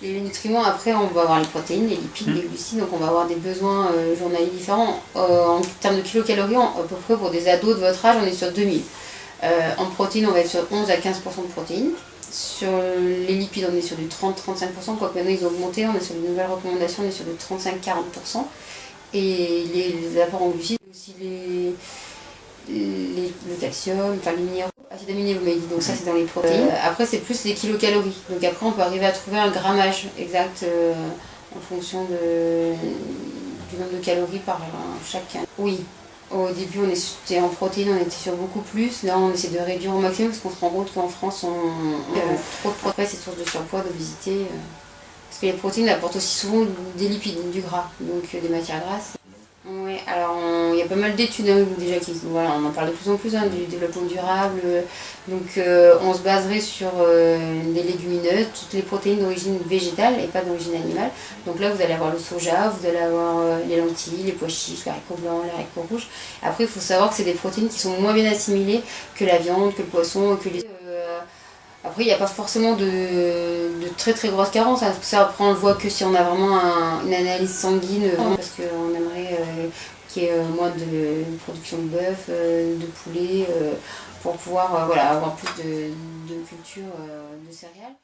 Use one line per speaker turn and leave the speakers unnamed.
Les nutriments, après, on va avoir les protéines, les lipides, les glucides, donc on va avoir des besoins journaliers différents. En termes de kilocalories, à peu près pour des ados de votre âge, on est sur 2000. En protéines, on va être sur 11 à 15% de protéines. Sur les lipides, on est sur du 30-35%, quoique maintenant ils ont augmenté, on est sur de nouvelles recommandations, on est sur du 35-40%. Et les apports en glucides, aussi le calcium, enfin les minéraux, acide aminé, vous m'avez dit, donc ça c'est dans les protéines. Après c'est plus les kilocalories, donc après on peut arriver à trouver un grammage exact en fonction du nombre de calories par chaque. Oui, au début on était en protéines, on était sur beaucoup plus, là on essaie de réduire au maximum parce qu'on se rend compte qu'en France on a trop de protéines, c'est source de surpoids, d'obésité. Parce que les protéines apportent aussi souvent des lipides, du gras, donc des matières grasses. Oui, alors il y a pas mal d'études déjà qui voilà, on en parle de plus en plus du développement durable. Donc on se baserait sur des légumineuses, toutes les protéines d'origine végétale et pas d'origine animale. Donc là vous allez avoir le soja, vous allez avoir les lentilles, les pois chiches, les haricots blancs, les haricots rouges. Après il faut savoir que c'est des protéines qui sont moins bien assimilées que la viande, que le poisson, que les. Après, il n'y a pas forcément de très très grosses carences. Ça, après, on le voit que si on a vraiment une analyse sanguine, parce qu'on aimerait qu'il y ait moins de production de bœuf, de poulet, pour pouvoir voilà, avoir plus de culture de céréales.